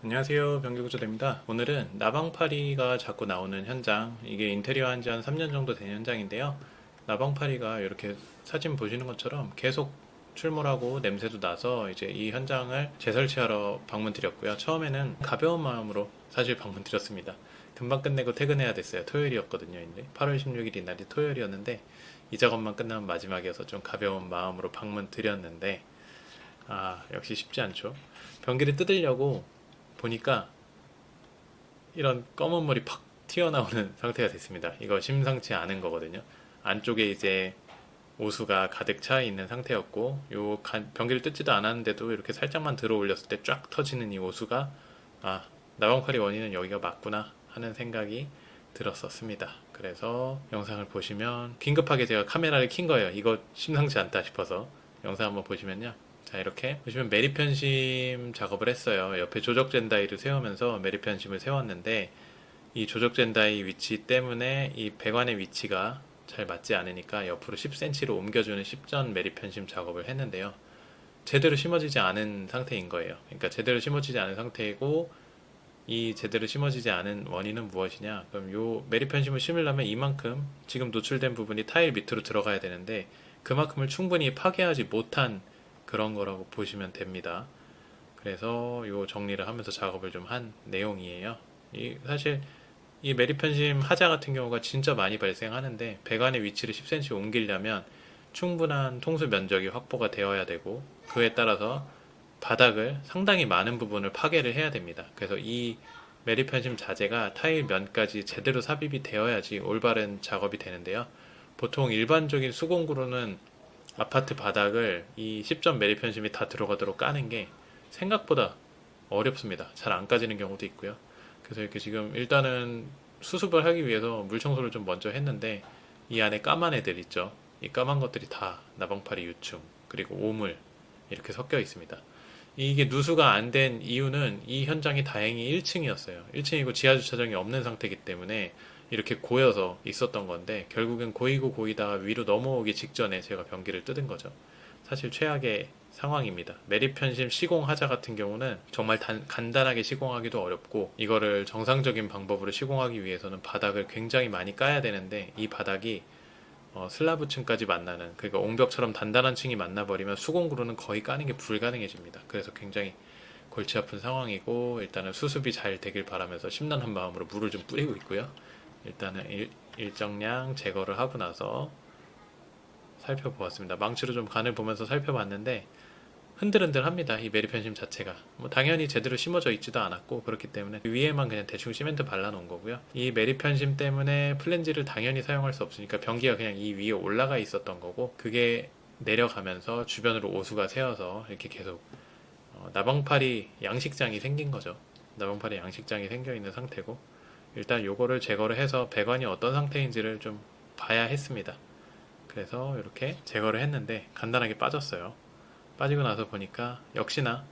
안녕하세요. 변기구조대입니다. 오늘은 나방파리가 자꾸 나오는 현장, 이게 인테리어 한지 한 3년 정도 된 현장인데요. 나방파리가 이렇게 사진 보시는 것처럼 계속 출몰하고 냄새도 나서 이제 이 현장을 재설치하러 방문 드렸고요. 처음에는 가벼운 마음으로 사실 방문 드렸습니다. 금방 끝내고 퇴근해야 됐어요. 토요일이었거든요. 8월 16일이 날이 토요일이었는데 이 작업만 끝나면 마지막이어서 좀 가벼운 마음으로 방문 드렸는데 역시 쉽지 않죠. 변기를 뜯으려고 보니까 이런 검은 물이 팍 튀어나오는 상태가 됐습니다. 이거 심상치 않은 거거든요. 안쪽에 이제 오수가 가득 차 있는 상태였고, 변기를 뜯지도 않았는데도 이렇게 살짝만 들어 올렸을 때 쫙 터지는 이 오수가, 나방파리 원인은 여기가 맞구나 하는 생각이 들었었습니다. 그래서 영상을 보시면 긴급하게 제가 카메라를 킨 거예요. 이거 심상치 않다 싶어서 영상 한번 보시면요. 자, 이렇게 보시면 메리 편심 작업을 했어요. 옆에 조적 젠다이를 세우면서 메리 편심을 세웠는데 이 조적 젠다이 위치 때문에 이 배관의 위치가 잘 맞지 않으니까 옆으로 10cm로 옮겨주는 10전 메리 편심 작업을 했는데요. 제대로 심어지지 않은 상태인 거예요. 그러니까 제대로 심어지지 않은 상태이고, 이 제대로 심어지지 않은 원인은 무엇이냐? 그럼 요 메리 편심을 심으려면 이만큼 지금 노출된 부분이 타일 밑으로 들어가야 되는데 그만큼을 충분히 파괴하지 못한 그런 거라고 보시면 됩니다. 그래서 요 정리를 하면서 작업을 좀 한 내용이에요. 사실 이 메리 편심 하자 같은 경우가 진짜 많이 발생하는데 배관의 위치를 10cm 옮기려면 충분한 통수 면적이 확보가 되어야 되고, 그에 따라서 바닥을 상당히 많은 부분을 파괴를 해야 됩니다. 그래서 이 메리 편심 자재가 타일 면까지 제대로 삽입이 되어야지 올바른 작업이 되는데요. 보통 일반적인 수공구로는 아파트 바닥을 이 10점 메리 편심이 다 들어가도록 까는 게 생각보다 어렵습니다. 잘 안 까지는 경우도 있고요. 그래서 이렇게 지금 일단은 수습을 하기 위해서 물 청소를 좀 먼저 했는데 이 안에 까만 애들 있죠. 이 까만 것들이 다 나방파리 유충 그리고 오물 이렇게 섞여 있습니다. 이게 누수가 안 된 이유는 이 현장이 다행히 1층이었어요. 1층이고 지하 주차장이 없는 상태이기 때문에 이렇게 고여서 있었던 건데 결국엔 고이고 고이다가 위로 넘어오기 직전에 제가 변기를 뜯은 거죠. 사실 최악의 상황입니다. 매립 편심 시공 하자 같은 경우는 정말 간단하게 시공하기도 어렵고, 이거를 정상적인 방법으로 시공하기 위해서는 바닥을 굉장히 많이 까야 되는데 이 바닥이 슬라브층까지 만나는, 그러니까 옹벽처럼 단단한 층이 만나버리면 수공구로는 거의 까는 게 불가능해집니다. 그래서 굉장히 골치 아픈 상황이고, 일단은 수습이 잘 되길 바라면서 심란한 마음으로 물을 좀 뿌리고 있고요. 일단은 일정량 제거를 하고 나서 살펴보았습니다. 망치로 좀 간을 보면서 살펴봤는데 흔들흔들합니다. 이 메리편심 자체가 당연히 제대로 심어져 있지도 않았고, 그렇기 때문에 위에만 그냥 대충 시멘트 발라놓은 거고요. 이 메리편심 때문에 플랜지를 당연히 사용할 수 없으니까 변기가 그냥 이 위에 올라가 있었던 거고, 그게 내려가면서 주변으로 오수가 새어서 이렇게 계속 나방파리 양식장이 생긴 거죠. 나방파리 양식장이 생겨 있는 상태고, 일단 요거를 제거를 해서 배관이 어떤 상태인지를 좀 봐야 했습니다. 그래서 이렇게 제거를 했는데 간단하게 빠졌어요. 빠지고 나서 보니까 역시나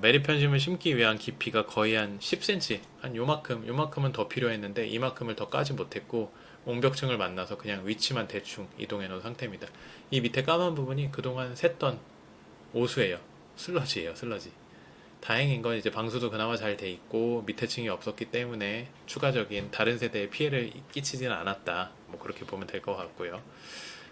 메리 편심을 심기 위한 깊이가 거의 한 10cm, 한 요만큼은 더 필요했는데 이만큼을 더 까지 못했고, 옹벽층을 만나서 그냥 위치만 대충 이동해 놓은 상태입니다. 이 밑에 까만 부분이 그동안 샜던 오수예요. 슬러지예요, 슬러지. 다행인 건 이제 방수도 그나마 잘 돼 있고 밑에 층이 없었기 때문에 추가적인 다른 세대에 피해를 끼치지는 않았다. 뭐 그렇게 보면 될 것 같고요.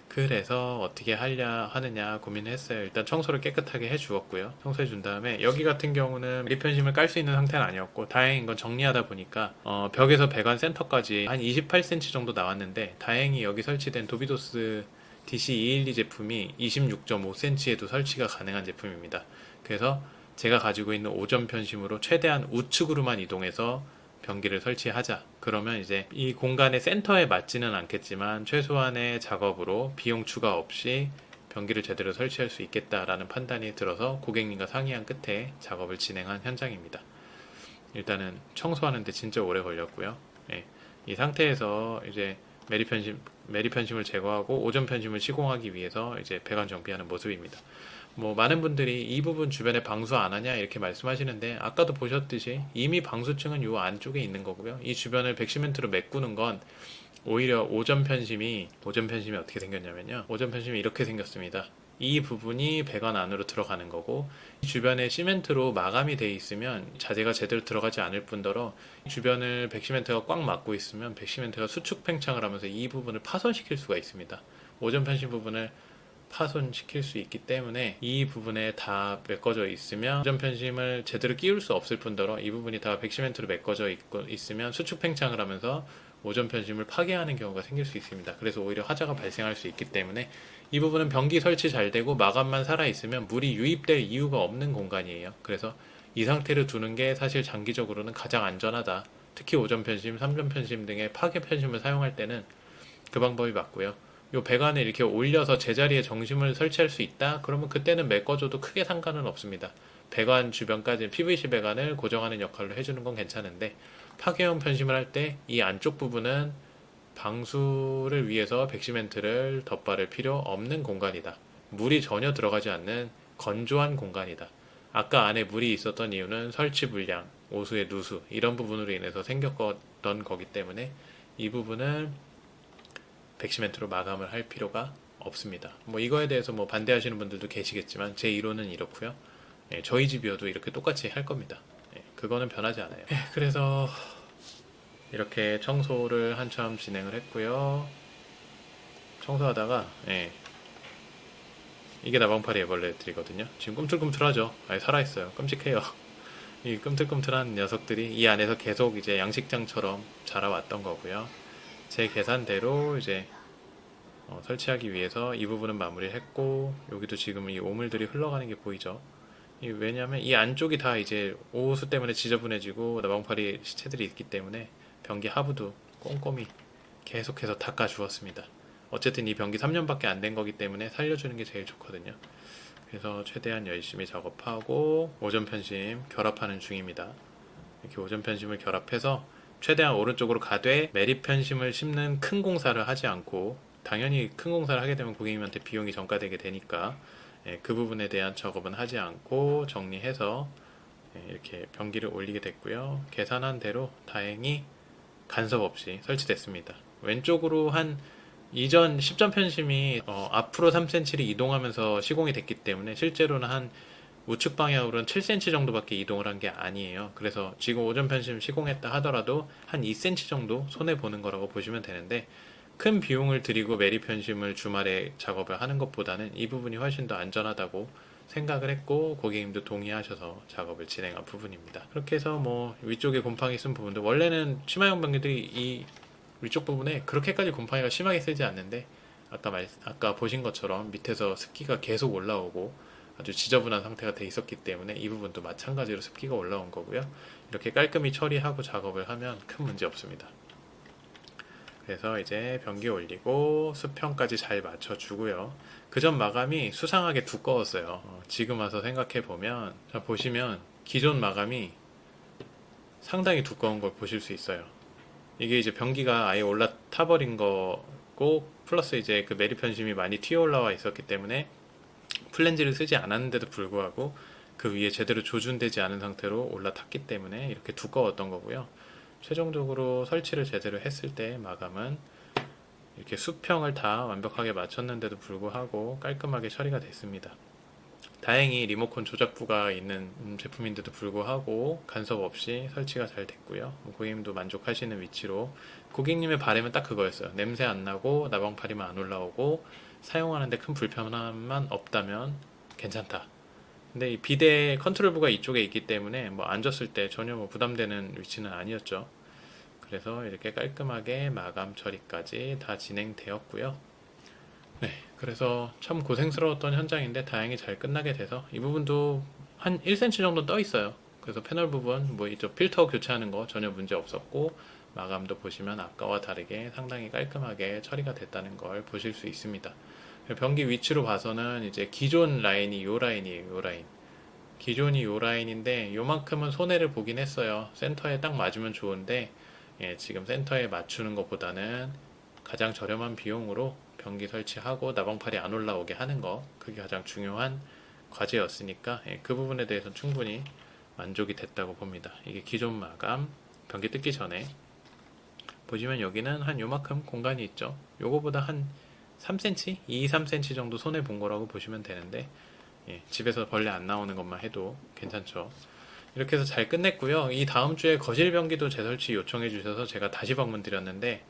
그래서 어떻게 하느냐 고민을 했어요. 일단 청소를 깨끗하게 해주었고요. 청소해 준 다음에 여기 같은 경우는 리편심을 깔 수 있는 상태는 아니었고, 다행인 건 정리하다 보니까 벽에서 배관 센터까지 한 28cm 정도 나왔는데, 다행히 여기 설치된 도비도스 DC212 제품이 26.5cm에도 설치가 가능한 제품입니다. 그래서 제가 가지고 있는 5점 편심으로 최대한 우측으로만 이동해서 변기를 설치하자. 그러면 이제 이 공간의 센터에 맞지는 않겠지만 최소한의 작업으로 비용 추가 없이 변기를 제대로 설치할 수 있겠다라는 판단이 들어서 고객님과 상의한 끝에 작업을 진행한 현장입니다. 일단은 청소하는데 진짜 오래 걸렸고요. 예, 이 상태에서 이제 메리 편심을 제거하고 오점 편심을 시공하기 위해서 이제 배관 정비하는 모습입니다. 뭐 많은 분들이 이 부분 주변에 방수 안 하냐 이렇게 말씀하시는데, 아까도 보셨듯이 이미 방수층은 요 안쪽에 있는 거고요. 이 주변을 백시멘트로 메꾸는 건 오히려 오점 편심이 어떻게 생겼냐면요. 오점 편심이 이렇게 생겼습니다. 이 부분이 배관 안으로 들어가는 거고, 주변에 시멘트로 마감이 돼 있으면 자재가 제대로 들어가지 않을 뿐더러 주변을 백시멘트가 꽉 막고 있으면 백시멘트가 수축 팽창을 하면서 이 부분을 파손시킬 수가 있습니다. 오전 편심 부분을 파손시킬 수 있기 때문에 이 부분에 다 메꿔져 있으면 오전 편심을 제대로 끼울 수 없을 뿐더러 이 부분이 다 백시멘트로 메꿔져 있으면 수축 팽창을 하면서 오전 편심을 파괴하는 경우가 생길 수 있습니다. 그래서 오히려 화자가 발생할 수 있기 때문에 이 부분은 변기 설치 잘 되고 마감만 살아있으면 물이 유입될 이유가 없는 공간이에요. 그래서 이 상태로 두는 게 사실 장기적으로는 가장 안전하다. 특히 오전 편심, 3전 편심 등의 파괴 편심을 사용할 때는 그 방법이 맞고요. 요 배관을 이렇게 올려서 제자리에 정심을 설치할 수 있다? 그러면 그때는 메꿔줘도 크게 상관은 없습니다. 배관 주변까지 PVC 배관을 고정하는 역할로 해주는 건 괜찮은데 파괴형 편심을 할 때 이 안쪽 부분은 방수를 위해서 백시멘트를 덧바를 필요 없는 공간이다. 물이 전혀 들어가지 않는 건조한 공간이다. 아까 안에 물이 있었던 이유는 설치 불량, 오수의 누수 이런 부분으로 인해서 생겼던 거기 때문에 이 부분은 백시멘트로 마감을 할 필요가 없습니다. 뭐 이거에 대해서 뭐 반대하시는 분들도 계시겠지만 제 이론은 이렇고요. 예, 저희 집이어도 이렇게 똑같이 할 겁니다. 예, 그거는 변하지 않아요. 예, 그래서 이렇게 청소를 한참 진행을 했고요. 청소하다가 이게 나방파리 애벌레들이거든요. 지금 꿈틀꿈틀하죠. 아니, 살아있어요. 끔찍해요. 이 꿈틀꿈틀한 녀석들이 이 안에서 계속 이제 양식장처럼 자라왔던 거고요. 제 계산대로 이제 설치하기 위해서 이 부분은 마무리를 했고, 여기도 지금 이 오물들이 흘러가는 게 보이죠. 왜냐하면 이 안쪽이 다 이제 오수 때문에 지저분해지고 나방파리 시체들이 있기 때문에 변기 하부도 꼼꼼히 계속해서 닦아 주었습니다. 어쨌든 이 변기 3년밖에 안 된 거기 때문에 살려주는 게 제일 좋거든요. 그래서 최대한 열심히 작업하고 오전 편심 결합하는 중입니다. 이렇게 오전 편심을 결합해서 최대한 오른쪽으로 가되 매립 편심을 심는 큰 공사를 하지 않고, 당연히 큰 공사를 하게 되면 고객님한테 비용이 전가되게 되니까 그 부분에 대한 작업은 하지 않고 정리해서 이렇게 변기를 올리게 됐고요. 계산한 대로 다행히 간섭 없이 설치됐습니다. 왼쪽으로 한 이전 10전 편심이 앞으로 3cm를 이동하면서 시공이 됐기 때문에 실제로는 한 우측 방향으로는 7cm 정도밖에 이동을 한 게 아니에요. 그래서 지금 오전 편심 시공했다 하더라도 한 2cm 정도 손해 보는 거라고 보시면 되는데, 큰 비용을 들이고 매립 편심을 주말에 작업을 하는 것보다는 이 부분이 훨씬 더 안전하다고 생각을 했고 고객님도 동의하셔서 작업을 진행한 부분입니다. 그렇게 해서 뭐 위쪽에 곰팡이 쓴 부분도, 원래는 치마형 변기들이 이 위쪽 부분에 그렇게까지 곰팡이가 심하게 쓰지 않는데 아까 보신 것처럼 밑에서 습기가 계속 올라오고 아주 지저분한 상태가 돼 있었기 때문에 이 부분도 마찬가지로 습기가 올라온 거고요. 이렇게 깔끔히 처리하고 작업을 하면 큰 문제 없습니다. 그래서 이제 변기 올리고 수평까지 잘 맞춰주고요. 그 전 마감이 수상하게 두꺼웠어요. 지금 와서 생각해보면, 자 보시면 기존 마감이 상당히 두꺼운 걸 보실 수 있어요. 이게 이제 변기가 아예 올라타버린 거고, 플러스 이제 그 매립 편심이 많이 튀어 올라와 있었기 때문에 플랜지를 쓰지 않았는데도 불구하고 그 위에 제대로 조준되지 않은 상태로 올라탔기 때문에 이렇게 두꺼웠던 거고요. 최종적으로 설치를 제대로 했을 때 마감은 이렇게 수평을 다 완벽하게 맞췄는데도 불구하고 깔끔하게 처리가 됐습니다. 다행히 리모컨 조작부가 있는 제품인데도 불구하고 간섭 없이 설치가 잘 됐고요. 고객님도 만족하시는 위치로, 고객님의 바람은 딱 그거였어요. 냄새 안 나고 나방파리만 안 올라오고 사용하는데 큰 불편함만 없다면 괜찮다. 근데 이 비대 컨트롤부가 이쪽에 있기 때문에 뭐 앉았을 때 전혀 뭐 부담되는 위치는 아니었죠. 그래서 이렇게 깔끔하게 마감 처리까지 다 진행되었고요. 네, 그래서 참 고생스러웠던 현장인데 다행히 잘 끝나게 돼서 이 부분도 한 1cm 정도 떠 있어요. 그래서 패널 부분 뭐 이쪽 필터 교체하는 거 전혀 문제 없었고, 마감도 보시면 아까와 다르게 상당히 깔끔하게 처리가 됐다는 걸 보실 수 있습니다. 변기 위치로 봐서는 이제 기존 라인이 요 라인이에요. 요 라인. 기존이 요 라인인데 요만큼은 손해를 보긴 했어요. 센터에 딱 맞으면 좋은데 지금 센터에 맞추는 것보다는 가장 저렴한 비용으로 변기 설치하고 나방팔이 안 올라오게 하는 거, 그게 가장 중요한 과제였으니까 그 부분에 대해서는 충분히 만족이 됐다고 봅니다. 이게 기존 마감 변기 뜯기 전에 보시면 여기는 한 요만큼 공간이 있죠. 요거보다 한 3cm? 2, 3cm 정도 손해 본 거라고 보시면 되는데, 예, 집에서 벌레 안 나오는 것만 해도 괜찮죠. 이렇게 해서 잘 끝냈고요. 이 다음 주에 거실 변기도 재설치 요청해 주셔서 제가 다시 방문 드렸는데,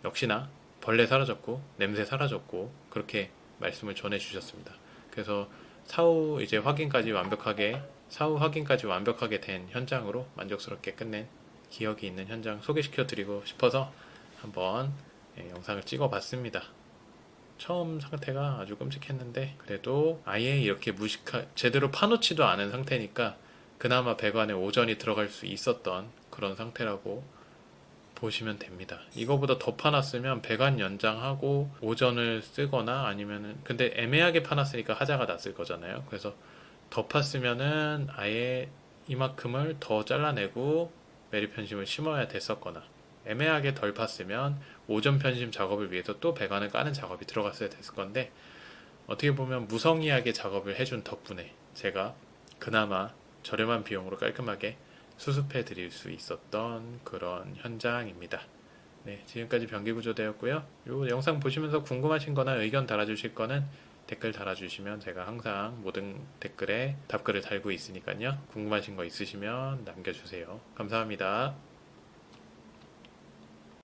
역시나 벌레 사라졌고 냄새 사라졌고 그렇게 말씀을 전해 주셨습니다. 그래서 사후 확인까지 완벽하게 된 현장으로 만족스럽게 끝낸 기억이 있는 현장 소개시켜 드리고 싶어서 한번 영상을 찍어 봤습니다. 처음 상태가 아주 끔찍했는데 그래도 아예 이렇게 제대로 파놓지도 않은 상태니까 그나마 배관에 오전이 들어갈 수 있었던 그런 상태라고 보시면 됩니다. 이거보다 더 파놨으면 배관 연장하고 오전을 쓰거나 아니면은 근데 애매하게 파놨으니까 하자가 났을 거잖아요. 그래서 더 팠으면은 아예 이만큼을 더 잘라내고 매립 편심을 심어야 됐었거나 애매하게 덜 팠으면 오전 편심 작업을 위해서 또 배관을 까는 작업이 들어갔어야 됐을 건데 어떻게 보면 무성의하게 작업을 해준 덕분에 제가 그나마 저렴한 비용으로 깔끔하게 수습해 드릴 수 있었던 그런 현장입니다. 네, 지금까지 변기구조대였고요. 이 영상 보시면서 궁금하신 거나 의견 달아주실 거는 댓글 달아주시면 제가 항상 모든 댓글에 답글을 달고 있으니까요. 궁금하신 거 있으시면 남겨주세요. 감사합니다.